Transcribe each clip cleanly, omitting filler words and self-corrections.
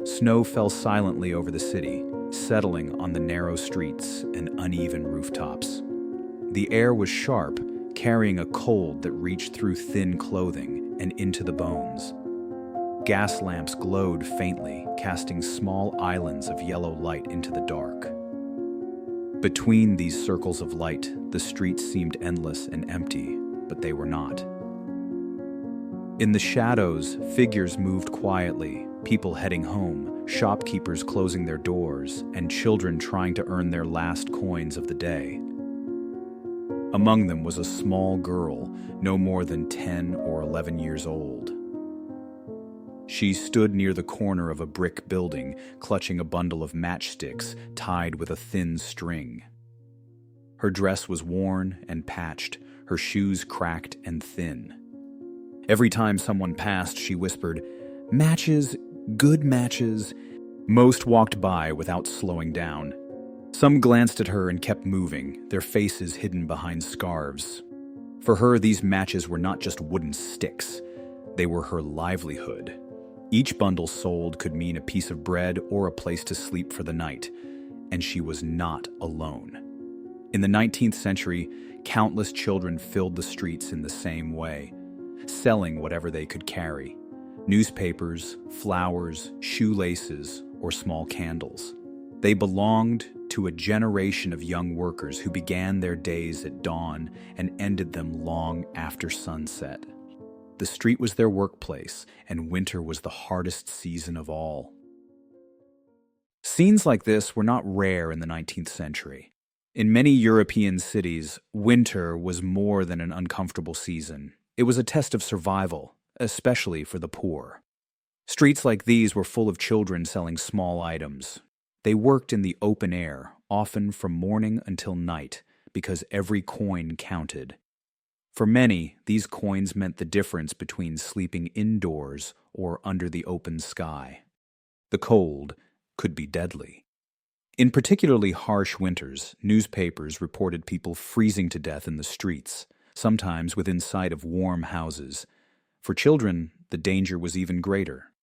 Snow fell silently over the city, settling on the narrow streets and uneven rooftops. The air was sharp, carrying a cold that reached through thin clothing and into the bones. Gas lamps glowed faintly, casting small islands of yellow light into the dark. Between these circles of light, the streets seemed endless and empty, but they were not. In the shadows, figures moved quietly, people heading home, shopkeepers closing their doors, and children trying to earn their last coins of the day. Among them was a small girl, no more than 10 or 11 years old. She stood near the corner of a brick building, clutching a bundle of matchsticks tied with a thin string. Her dress was worn and patched, her shoes cracked and thin. Every time someone passed, she whispered, "Matches, good matches." Most walked by without slowing down. Some glanced at her and kept moving, their faces hidden behind scarves. For her, these matches were not just wooden sticks. They were her livelihood. Each bundle sold could mean a piece of bread or a place to sleep for the night, and she was not alone. In the 19th century, countless children filled the streets in the same way, selling whatever they could carry: newspapers, flowers, shoelaces, or small candles. They belonged to a generation of young workers who began their days at dawn and ended them long after sunset. The street was their workplace, and winter was the hardest season of all. Scenes like this were not rare in the 19th century. In many European cities, winter was more than an uncomfortable season. It was a test of survival, especially for the poor. Streets like these were full of children selling small items. They worked in the open air, often from morning until night, because every coin counted. For many, these coins meant the difference between sleeping indoors or under the open sky. The cold could be deadly. In particularly harsh winters, newspapers reported people freezing to death in the streets, sometimes within sight of warm houses. For children, the danger was even greater.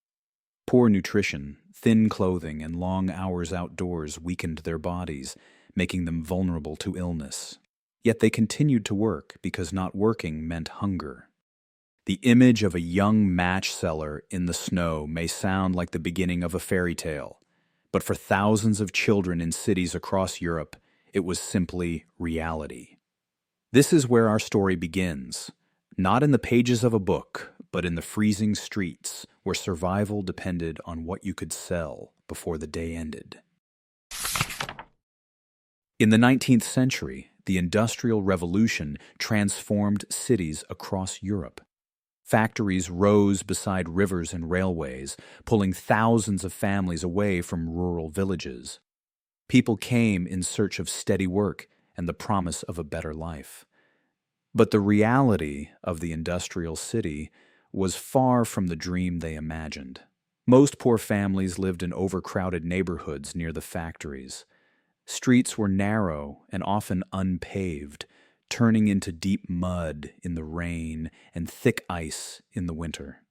Poor nutrition, thin clothing, and long hours outdoors weakened their bodies, making them vulnerable to illness. Yet they continued to work because not working meant hunger. The image of a young match seller in the snow may sound like the beginning of a fairy tale, but for thousands of children in cities across Europe, it was simply reality. This is where our story begins, not in the pages of a book, but in the freezing streets where survival depended on what you could sell before the day ended. In the 19th century, the Industrial Revolution transformed cities across Europe. Factories rose beside rivers and railways, pulling thousands of families away from rural villages. People came in search of steady work and the promise of a better life. But the reality of the industrial city was far from the dream they imagined. Most poor families lived in overcrowded neighborhoods near the factories. Streets were narrow and often unpaved, turning into deep mud in the rain and thick ice in the winter.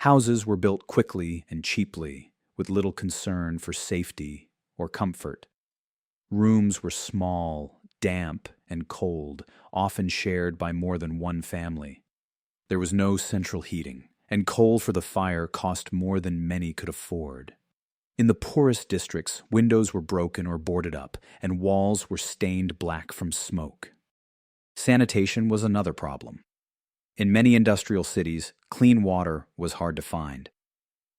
Houses were built quickly and cheaply, with little concern for safety or comfort. Rooms were small, damp, and cold, often shared by more than one family. There was no central heating, and coal for the fire cost more than many could afford. In the poorest districts, windows were broken or boarded up, and walls were stained black from smoke. Sanitation was another problem. In many industrial cities, clean water was hard to find.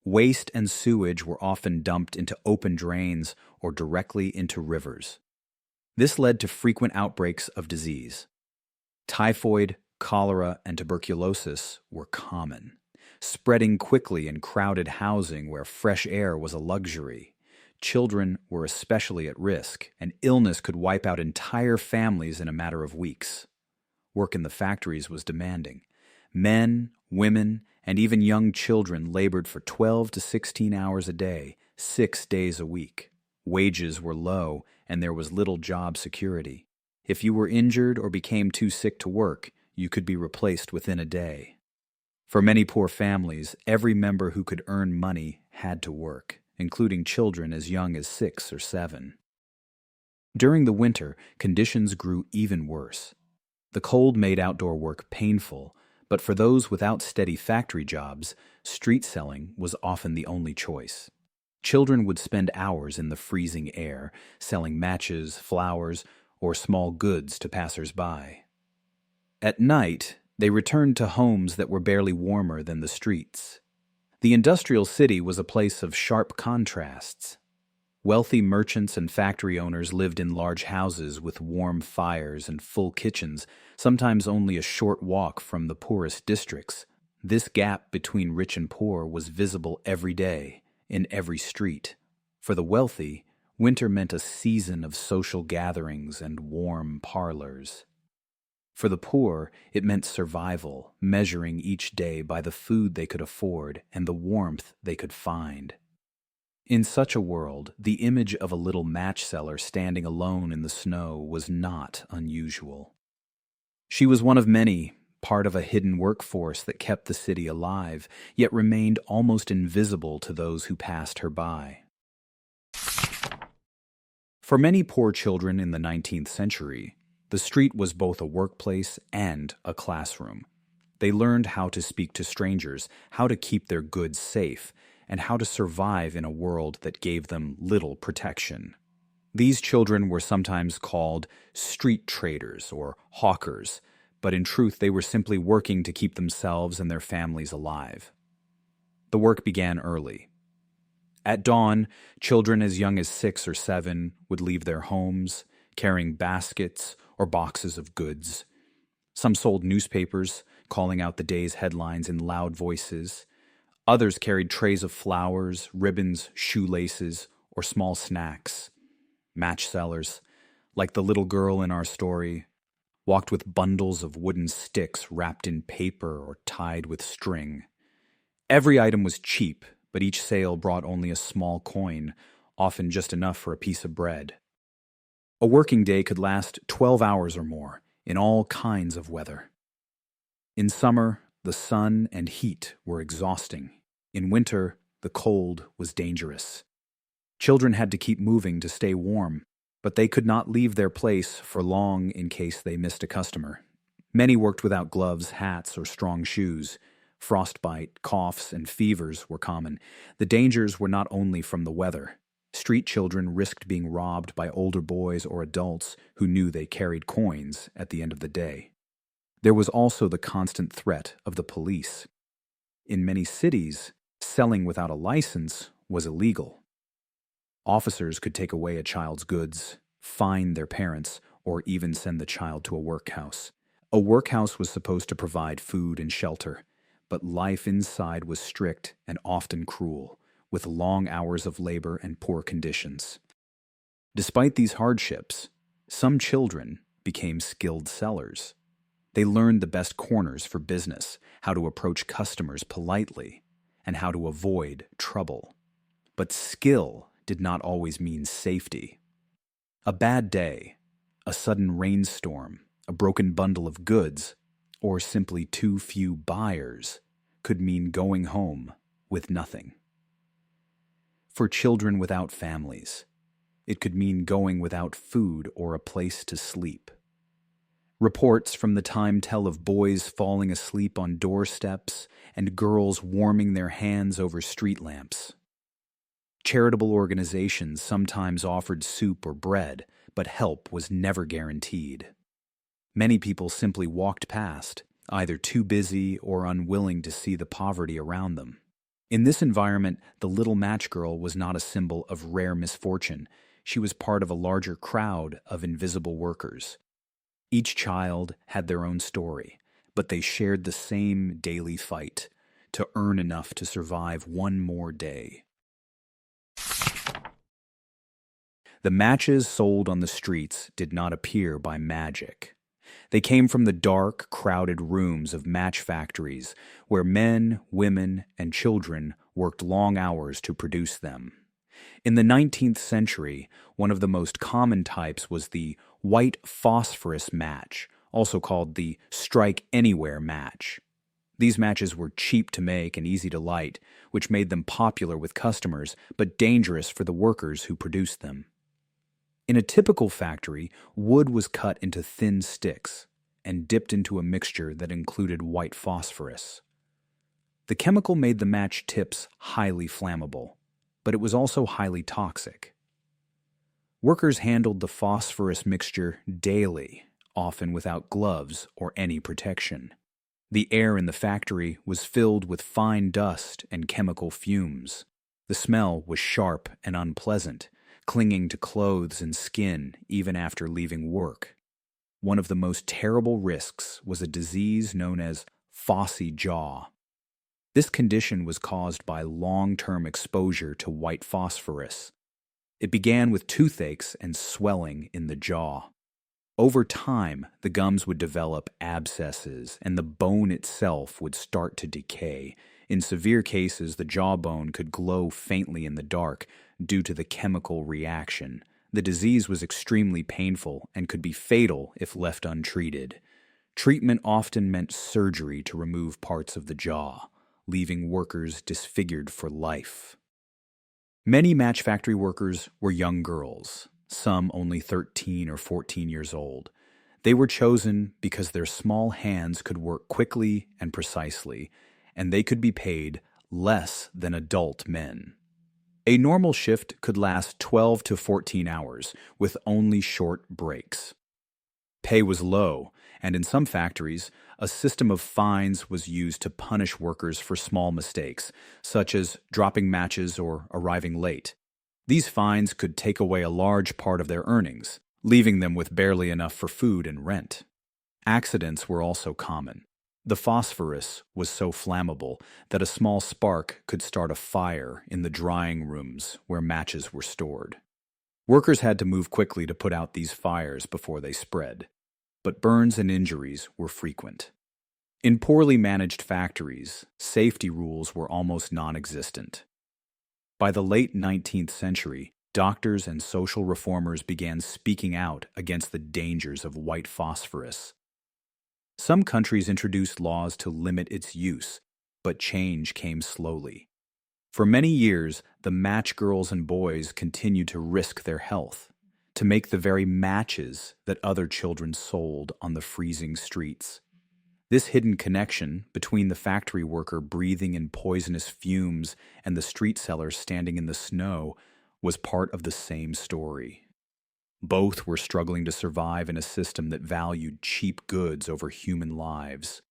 Waste and sewage were often dumped into open drains or directly into rivers. This led to frequent outbreaks of disease. Typhoid, cholera, and tuberculosis were common, spreading quickly in crowded housing where fresh air was a luxury. Children were especially at risk, and illness could wipe out entire families in a matter of weeks. Work in the factories was demanding. Men, women, and even young children labored for 12 to 16 hours a day, 6 days a week. Wages were low, and there was little job security. If you were injured or became too sick to work, you could be replaced within a day. For many poor families, every member who could earn money had to work, including children as young as 6 or 7. During the winter, conditions grew even worse. The cold made outdoor work painful, but for those without steady factory jobs, street selling was often the only choice. Children would spend hours in the freezing air, selling matches, flowers, or small goods to passers-by. At night, they returned to homes that were barely warmer than the streets. The industrial city was a place of sharp contrasts. Wealthy merchants and factory owners lived in large houses with warm fires and full kitchens, sometimes only a short walk from the poorest districts. This gap between rich and poor was visible every day, in every street. For the wealthy, winter meant a season of social gatherings and warm parlors. For the poor, it meant survival, measuring each day by the food they could afford and the warmth they could find. In such a world, the image of a little match seller standing alone in the snow was not unusual. She was one of many, part of a hidden workforce that kept the city alive, yet remained almost invisible to those who passed her by. For many poor children in the 19th century, the street was both a workplace and a classroom. They learned how to speak to strangers, how to keep their goods safe, and how to survive in a world that gave them little protection. These children were sometimes called street traders or hawkers, but in truth they were simply working to keep themselves and their families alive. The work began early. At dawn, children as young as 6 or 7 would leave their homes, carrying baskets or boxes of goods. Some sold newspapers, calling out the day's headlines in loud voices. Others carried trays of flowers, ribbons, shoelaces, or small snacks. Match sellers, like the little girl in our story, walked with bundles of wooden sticks wrapped in paper or tied with string. Every item was cheap, but each sale brought only a small coin, often just enough for a piece of bread. A working day could last 12 hours or more, in all kinds of weather. In summer, the sun and heat were exhausting. In winter, the cold was dangerous. Children had to keep moving to stay warm, but they could not leave their place for long in case they missed a customer. Many worked without gloves, hats, or strong shoes. Frostbite, coughs, and fevers were common. The dangers were not only from the weather. Street children risked being robbed by older boys or adults who knew they carried coins at the end of the day. There was also the constant threat of the police. In many cities, selling without a license was illegal. Officers could take away a child's goods, fine their parents, or even send the child to a workhouse. A workhouse was supposed to provide food and shelter, but life inside was strict and often cruel, with long hours of labor and poor conditions. Despite these hardships, some children became skilled sellers. They learned the best corners for business, how to approach customers politely, and how to avoid trouble. But skill did not always mean safety. A bad day, a sudden rainstorm, a broken bundle of goods, or simply too few buyers could mean going home with nothing. For children without families, it could mean going without food or a place to sleep. Reports from the time tell of boys falling asleep on doorsteps and girls warming their hands over street lamps. Charitable organizations sometimes offered soup or bread, but help was never guaranteed. Many people simply walked past, either too busy or unwilling to see the poverty around them. In this environment, the little match girl was not a symbol of rare misfortune. She was part of a larger crowd of invisible workers. Each child had their own story, but they shared the same daily fight to earn enough to survive one more day. The matches sold on the streets did not appear by magic. They came from the dark, crowded rooms of match factories where men, women, and children worked long hours to produce them. In the 19th century, one of the most common types was the white phosphorus match, also called the strike anywhere match. These matches were cheap to make and easy to light, which made them popular with customers, but dangerous for the workers who produced them. In a typical factory, wood was cut into thin sticks and dipped into a mixture that included white phosphorus. The chemical made the match tips highly flammable, but it was also highly toxic. Workers handled the phosphorus mixture daily, often without gloves or any protection. The air in the factory was filled with fine dust and chemical fumes. The smell was sharp and unpleasant, clinging to clothes and skin even after leaving work. One of the most terrible risks was a disease known as phossy jaw. This condition was caused by long-term exposure to white phosphorus. It began with toothaches and swelling in the jaw. Over time, the gums would develop abscesses, and the bone itself would start to decay. In severe cases, the jawbone could glow faintly in the dark due to the chemical reaction. The disease was extremely painful and could be fatal if left untreated. Treatment often meant surgery to remove parts of the jaw, leaving workers disfigured for life. Many match factory workers were young girls, some only 13 or 14 years old. They were chosen because their small hands could work quickly and precisely, and they could be paid less than adult men. A normal shift could last 12 to 14 hours, with only short breaks. Pay was low, and in some factories, a system of fines was used to punish workers for small mistakes, such as dropping matches or arriving late. These fines could take away a large part of their earnings, leaving them with barely enough for food and rent. Accidents were also common. The phosphorus was so flammable that a small spark could start a fire in the drying rooms where matches were stored. Workers had to move quickly to put out these fires before they spread, but burns and injuries were frequent. In poorly managed factories, safety rules were almost non-existent. By the late 19th century, doctors and social reformers began speaking out against the dangers of white phosphorus. Some countries introduced laws to limit its use, but change came slowly. For many years, the match girls and boys continued to risk their health, to make the very matches that other children sold on the freezing streets. This hidden connection between the factory worker breathing in poisonous fumes and the street seller standing in the snow was part of the same story. Both were struggling to survive in a system that valued cheap goods over human lives.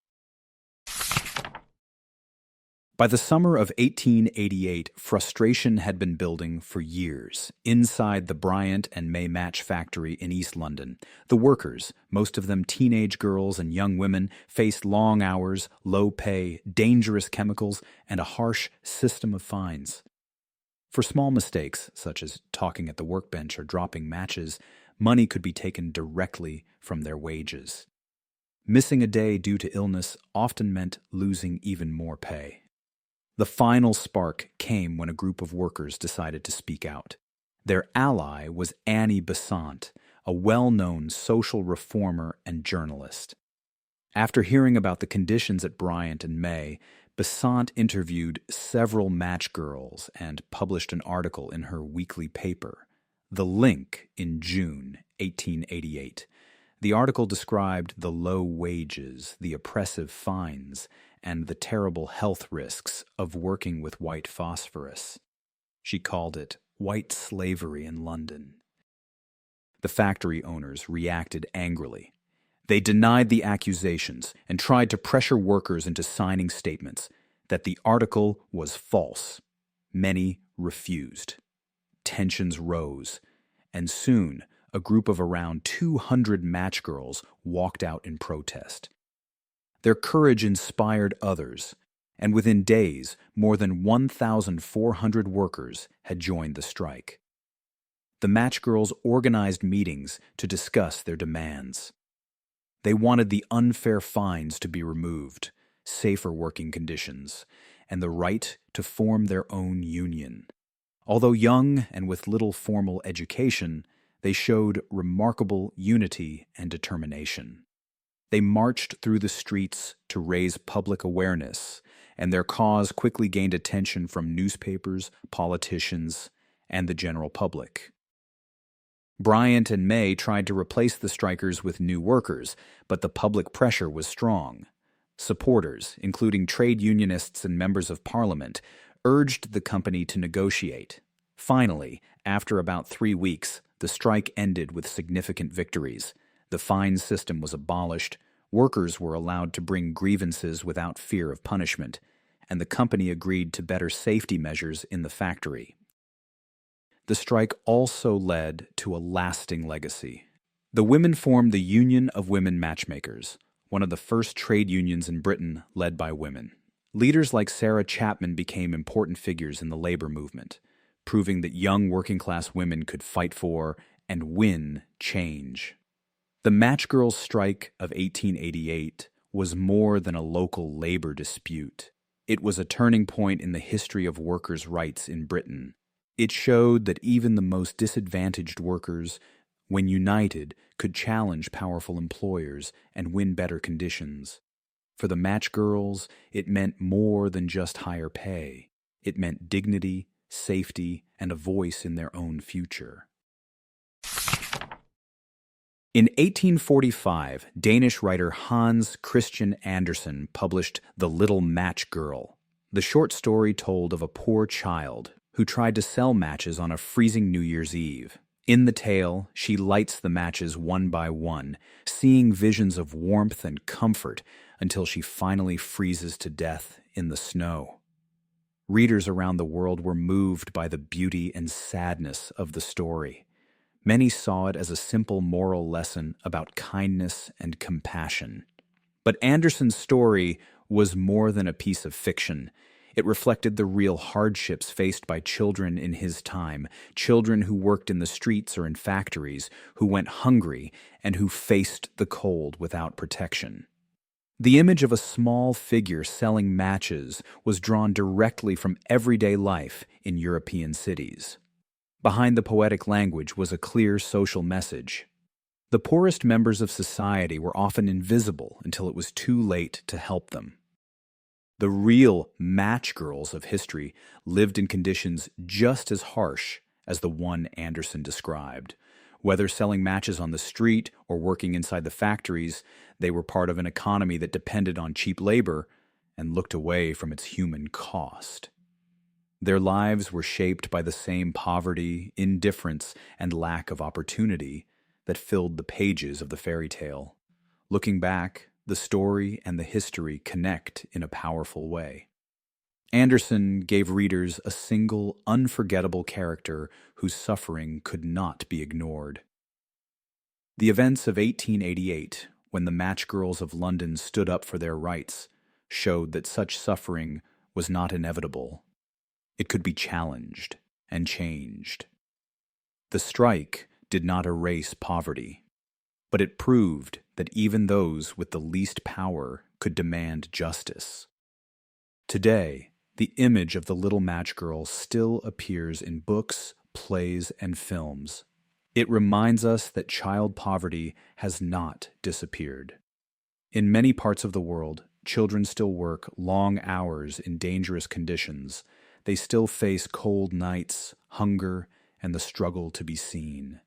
By the summer of 1888, frustration had been building for years. Inside the Bryant and May Match factory in East London, the workers, most of them teenage girls and young women, faced long hours, low pay, dangerous chemicals, and a harsh system of fines. For small mistakes, such as talking at the workbench or dropping matches, money could be taken directly from their wages. Missing a day due to illness often meant losing even more pay. The final spark came when a group of workers decided to speak out. Their ally was Annie Besant, a well-known social reformer and journalist. After hearing about the conditions at Bryant and May, Besant interviewed several match girls and published an article in her weekly paper, The Link, in June 1888. The article described the low wages, the oppressive fines, and the terrible health risks of working with white phosphorus. She called it white slavery in London. The factory owners reacted angrily. They denied the accusations and tried to pressure workers into signing statements that the article was false. Many refused. Tensions rose, and soon a group of around 200 match girls walked out in protest. Their courage inspired others, and within days, more than 1,400 workers had joined the strike. The match girls organized meetings to discuss their demands. They wanted the unfair fines to be removed, safer working conditions, and the right to form their own union. Although young and with little formal education, they showed remarkable unity and determination. They marched through the streets to raise public awareness, and their cause quickly gained attention from newspapers, politicians, and the general public. Bryant and May tried to replace the strikers with new workers, but the public pressure was strong. Supporters, including trade unionists and members of parliament, urged the company to negotiate. Finally, after about 3 weeks, the strike ended with significant victories. The fine system was abolished, workers were allowed to bring grievances without fear of punishment, and the company agreed to better safety measures in the factory. The strike also led to a lasting legacy. The women formed the Union of Women Matchmakers, one of the first trade unions in Britain led by women. Leaders like Sarah Chapman became important figures in the labor movement, proving that young working-class women could fight for and win change. The Match Girls' strike of 1888 was more than a local labor dispute. It was a turning point in the history of workers' rights in Britain. It showed that even the most disadvantaged workers, when united, could challenge powerful employers and win better conditions. For the Match Girls, it meant more than just higher pay. It meant dignity, safety, and a voice in their own future. In 1845, Danish writer Hans Christian Andersen published The Little Match Girl. The short story told of a poor child who tried to sell matches on a freezing New Year's Eve. In the tale, she lights the matches one by one, seeing visions of warmth and comfort until she finally freezes to death in the snow. Readers around the world were moved by the beauty and sadness of the story. Many saw it as a simple moral lesson about kindness and compassion. But Andersen's story was more than a piece of fiction. It reflected the real hardships faced by children in his time, children who worked in the streets or in factories, who went hungry, and who faced the cold without protection. The image of a small figure selling matches was drawn directly from everyday life in European cities. Behind the poetic language was a clear social message. The poorest members of society were often invisible until it was too late to help them. The real match girls of history lived in conditions just as harsh as the one Andersen described. Whether selling matches on the street or working inside the factories, they were part of an economy that depended on cheap labor and looked away from its human cost. Their lives were shaped by the same poverty, indifference, and lack of opportunity that filled the pages of the fairy tale. Looking back, the story and the history connect in a powerful way. Andersen gave readers a single, unforgettable character whose suffering could not be ignored. The events of 1888, when the Match Girls of London stood up for their rights, showed that such suffering was not inevitable. It could be challenged and changed. The strike did not erase poverty, but it proved that even those with the least power could demand justice. Today, the image of the little match girl still appears in books, plays, and films. It reminds us that child poverty has not disappeared. In many parts of the world, children still work long hours in dangerous conditions. They still face cold nights, hunger, and the struggle to be seen.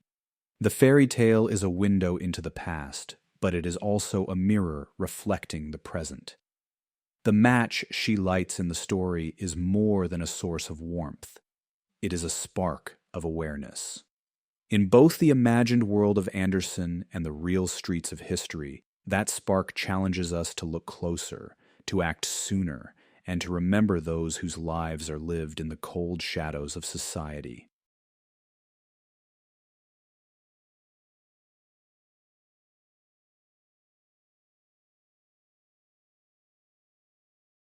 The fairy tale is a window into the past, but it is also a mirror reflecting the present. The match she lights in the story is more than a source of warmth. It is a spark of awareness. In both the imagined world of Andersen and the real streets of history, that spark challenges us to look closer, to act sooner, and to remember those whose lives are lived in the cold shadows of society.